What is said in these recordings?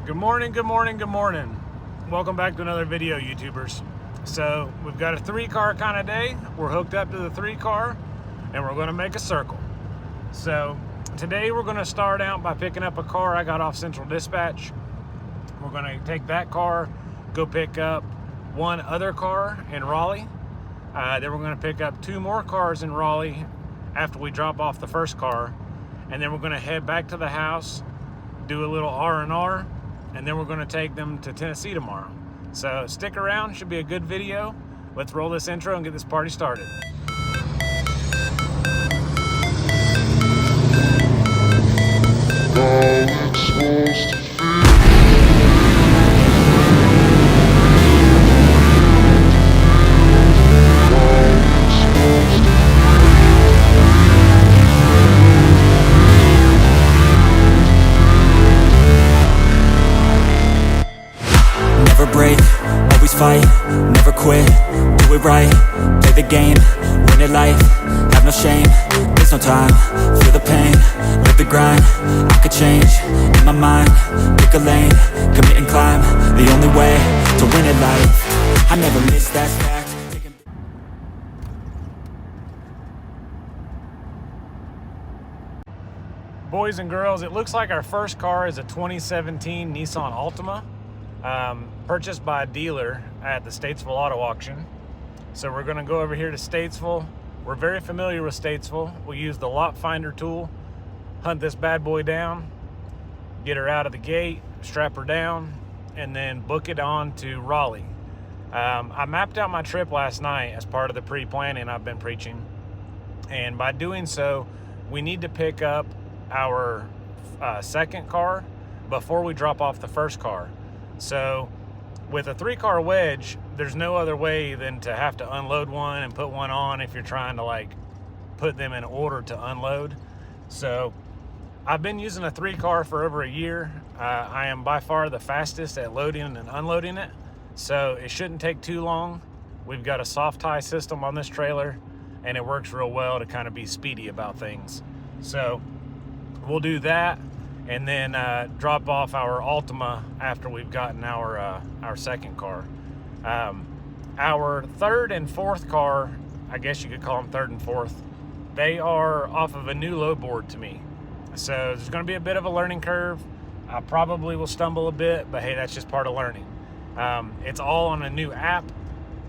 Good morning, good morning, good morning. Welcome back to another video, YouTubers. So we've got a 3-car kind of day. We're hooked up to the 3-car and we're going to make a circle. So today we're going to start out by picking up a car I got off Central Dispatch. We're going to take that car, go pick up one other car in Raleigh. Then we're going to pick up 2 more cars in Raleigh after we drop off the first car. And then we're going to head back to the house, do a little R&R, and then we're going to take them to Tennessee tomorrow. So stick around, should be a good video. Let's roll this intro and get this party started. Never break, always fight, never quit, do it right, play the game, win it life, have no shame, there's no time, feel the pain, live the grind, I could change, in my mind, pick a lane, commit and climb, the only way to win it life, I never miss that fact. Boys and girls, it looks like our first car is a 2017 Nissan Altima. Purchased by a dealer at the Statesville Auto Auction. So we're going to go over here to Statesville. We're very familiar with Statesville. We use the lot finder tool, hunt this bad boy down, get her out of the gate, strap her down, and then book it on to Raleigh. I mapped out my trip last night as part of the pre-planning I've been preaching, and by doing so we need to pick up our second car before we drop off the first car. So with a 3-car wedge, there's no other way than to have to unload one and put one on if you're trying to like put them in order to unload. So I've been using a 3-car for over a year. I am by far the fastest at loading and unloading it, so it shouldn't take too long. We've got a soft tie system on this trailer and it works real well to kind of be speedy about things. So we'll do that and then drop off our Altima after we've gotten our second car. Our third and fourth car, I guess you could call them third and fourth, they are off of a new load board to me. So there's gonna be a bit of a learning curve. I probably will stumble a bit, but hey, that's just part of learning. It's all on a new app.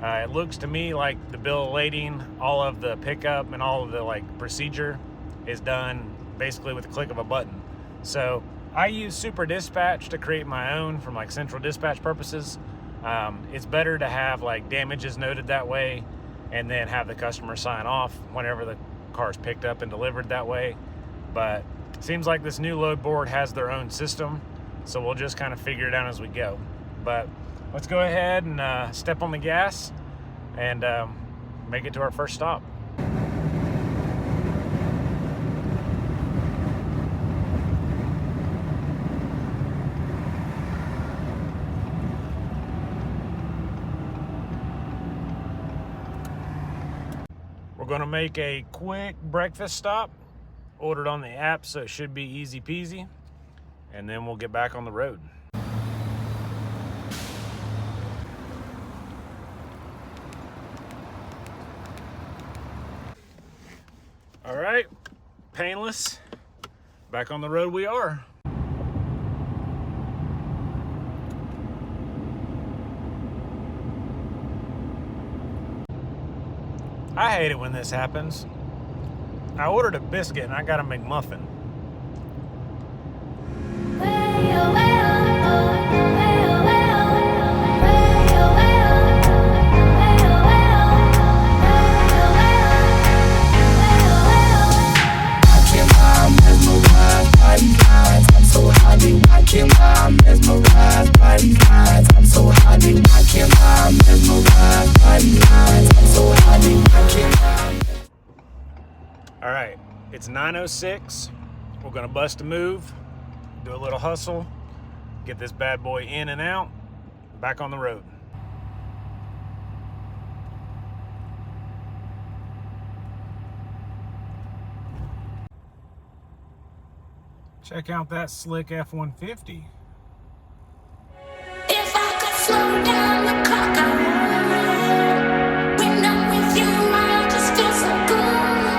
It looks to me like the bill of lading, all of the pickup and all of the like procedure is done basically with the click of a button. So I use Super Dispatch to create my own from like Central Dispatch purposes. It's better to have like damages noted that way and then have the customer sign off whenever the car is picked up and delivered that way. But it seems like this new load board has their own system, so we'll just kind of figure it out as we go. But let's go ahead and step on the gas and make it to our first stop. We're gonna make a quick breakfast stop, ordered on the app, so it should be easy peasy, and then we'll get back on the road. All right, painless, back on the road we are. I hate it when this happens. I ordered a biscuit and I got a McMuffin. All right, it's 9:06. We're gonna bust a move, do a little hustle, get this bad boy in and out, back on the road. Check out that slick F-150. slow down the clock. I run. When I'm with you, I just feel so good.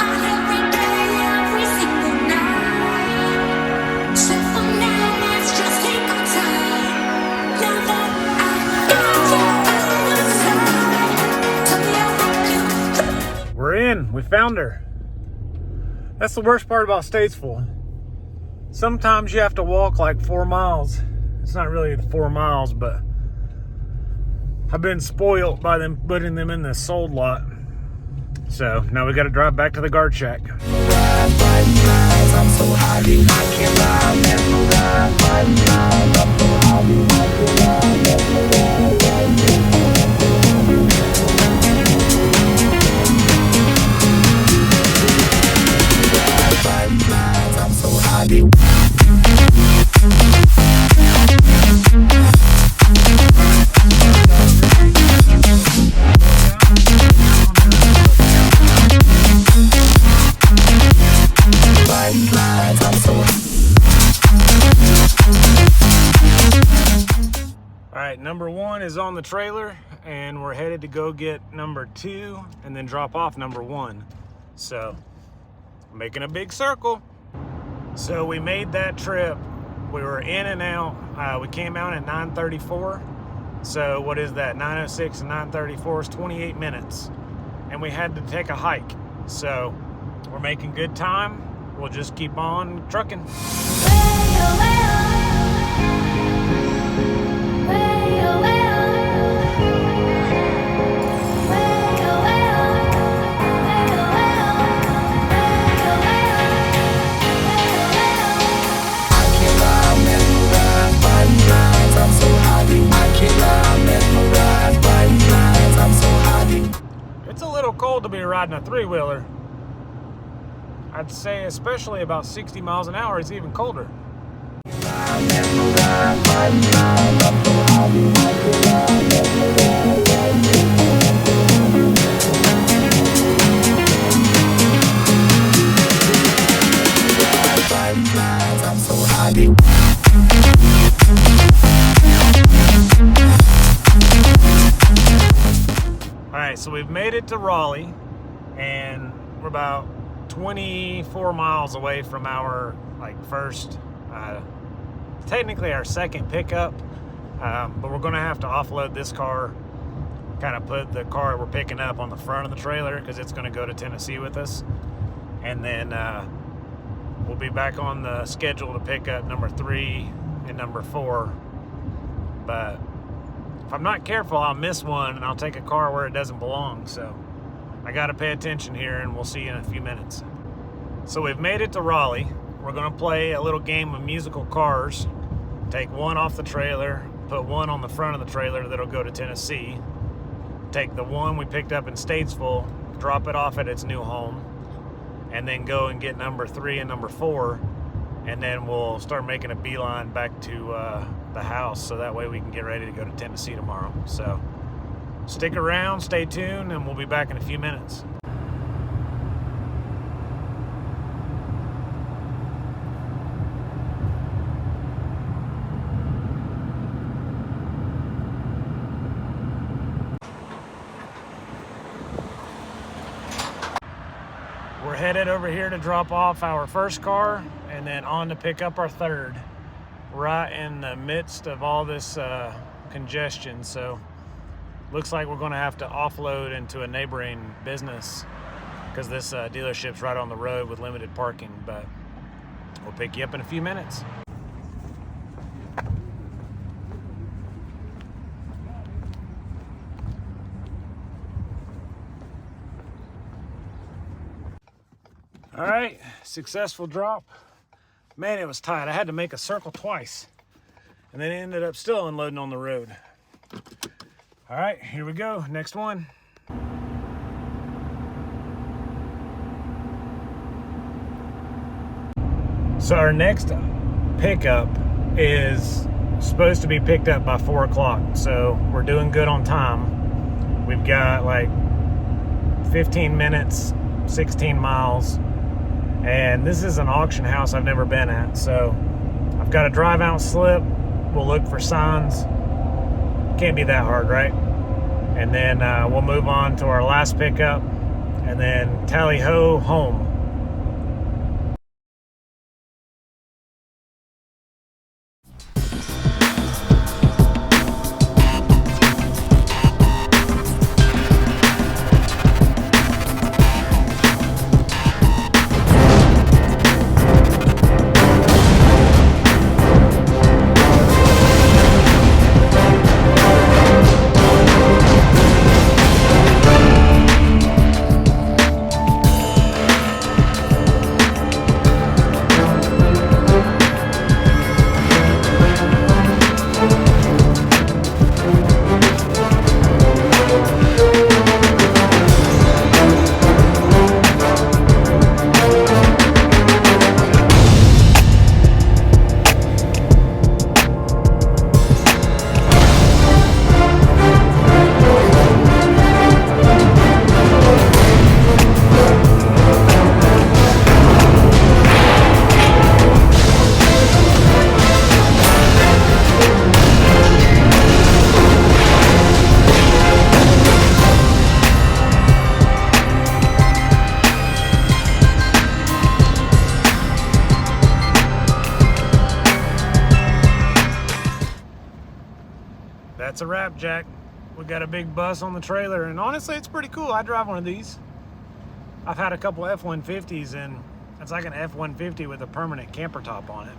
On every day, every single night. So for now, let's just take our time. Now that I got you on my side, tell me I'll rock you. We're in. We found her. That's the worst part about Statesville. Sometimes you have to walk like 4 miles. It's not really 4 miles, but I've been spoiled by them putting them in the sold lot. So now we got to drive back to the guard shack. Alright, number 1 is on the trailer, and we're headed to go get number 2 and then drop off number 1. So, making a big circle. So we made that trip. We were in and out. We came out at 9:34. So what is that? 9:06 and 9:34 is 28 minutes. And we had to take a hike. So we're making good time. We'll just keep on trucking. It's a little cold to be riding a 3-wheeler. I'd say especially about 60 miles an hour is even colder. Alright, so we've made it to Raleigh, and we're about 24 miles away from our first, technically our second pickup, but we're going to have to offload this car, kind of put the car we're picking up on the front of the trailer because it's going to go to Tennessee with us, and then we'll be back on the schedule to pick up number 3 and number 4, but if I'm not careful, I'll miss one and I'll take a car where it doesn't belong. So I got to pay attention here, and we'll see you in a few minutes. So we've made it to Raleigh. We're going to play a little game of musical cars. Take one off the trailer, put one on the front of the trailer that'll go to Tennessee. Take the one we picked up in Statesville, drop it off at its new home, and then go and get number 3 and number 4. And then we'll start making a beeline back to the house, so that way we can get ready to go to Tennessee tomorrow. So stick around, stay tuned, and we'll be back in a few minutes. We're headed over here to drop off our first car and then on to pick up our third, right in the midst of all this congestion. So looks like we're going to have to offload into a neighboring business because this dealership's right on the road with limited parking, but we'll pick you up in a few minutes. All right, successful drop. Man, it was tight. I had to make a circle twice, and then ended up still unloading on the road. All right, here we go. Next one. So our next pickup is supposed to be picked up by 4 o'clock. So we're doing good on time. We've got like 15 minutes, 16 miles. And this is an auction house I've never been at. So I've got a drive out slip. We'll look for signs. Can't be that hard, right? And then we'll move on to our last pickup, and then tally-ho home. That's a wrap, Jack. We got a big bus on the trailer, and honestly, it's pretty cool. I drive one of these. I've had a couple F-150s, and it's like an F-150 with a permanent camper top on it.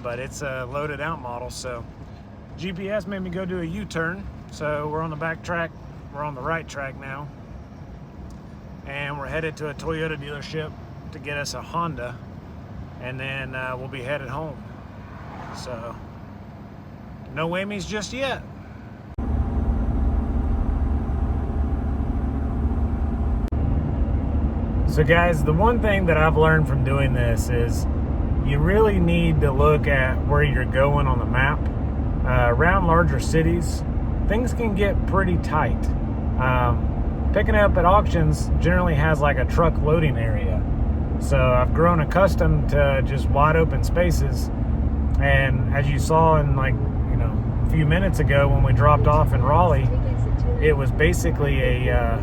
But it's a loaded out model, so GPS made me go do a U-turn. So we're on the back track. We're on the right track now. And we're headed to a Toyota dealership to get us a Honda. And then we'll be headed home. So no whammies just yet. So guys, the one thing that I've learned from doing this is you really need to look at where you're going on the map. Around larger cities, things can get pretty tight. Picking up at auctions generally has like a truck loading area. So I've grown accustomed to just wide open spaces. And as you saw in like, a few minutes ago when we dropped off in Raleigh, it was basically a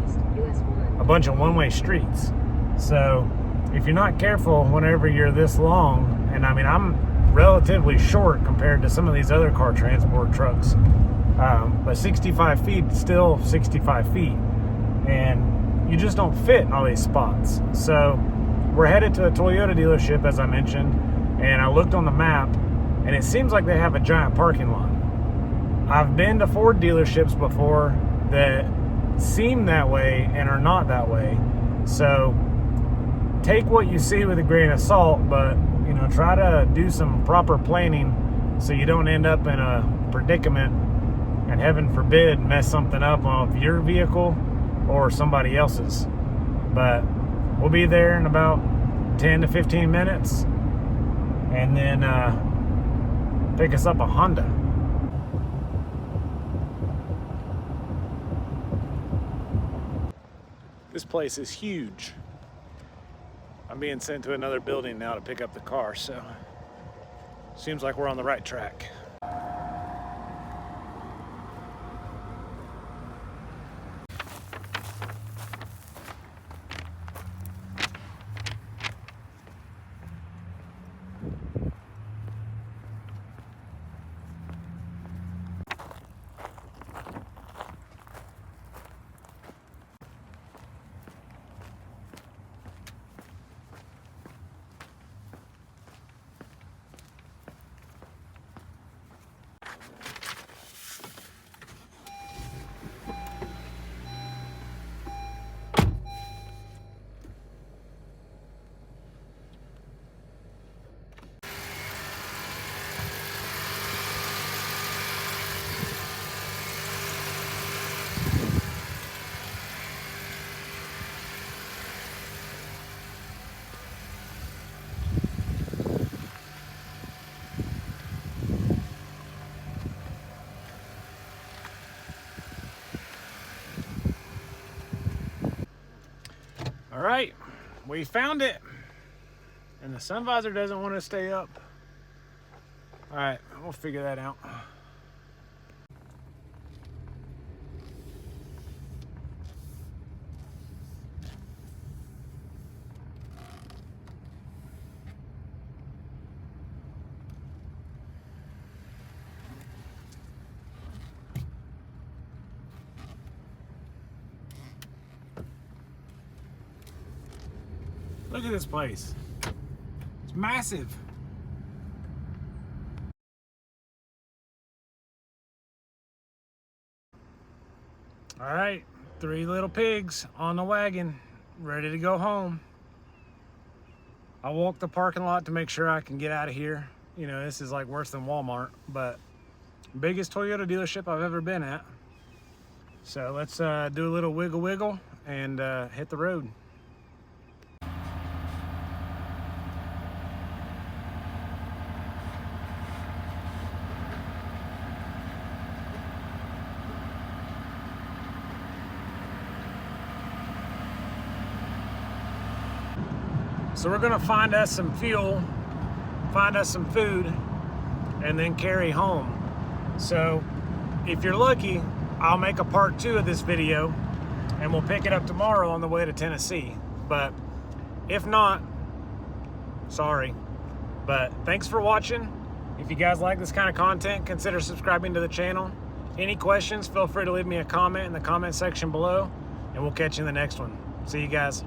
bunch of one-way streets. So if you're not careful whenever you're this long, and I mean, I'm relatively short compared to some of these other car transport trucks, but 65 feet is still 65 feet, and you just don't fit in all these spots. So we're headed to a Toyota dealership, as I mentioned, and I looked on the map, and it seems like they have a giant parking lot. I've been to Ford dealerships before that seem that way and are not that way. So take what you see with a grain of salt, but try to do some proper planning so you don't end up in a predicament and, heaven forbid, mess something up on your vehicle or somebody else's. But we'll be there in about 10 to 15 minutes, and then pick us up a Honda. This place is huge. I'm being sent to another building now to pick up the car, so seems like we're on the right track. All right, we found it, and the sun visor doesn't want to stay up. All right, we'll figure that out. Look at this place. It's massive. All right, 3 little pigs on the wagon, ready to go home. I walked the parking lot to make sure I can get out of here. You know, this is like worse than Walmart, but biggest Toyota dealership I've ever been at. So let's do a little wiggle wiggle and hit the road. So we're gonna find us some fuel, find us some food, and then carry home. So if you're lucky, I'll make a part 2 of this video and we'll pick it up tomorrow on the way to Tennessee. But if not, sorry. But thanks for watching. If you guys like this kind of content, consider subscribing to the channel. Any questions, feel free to leave me a comment in the comment section below, and we'll catch you in the next one. See you guys.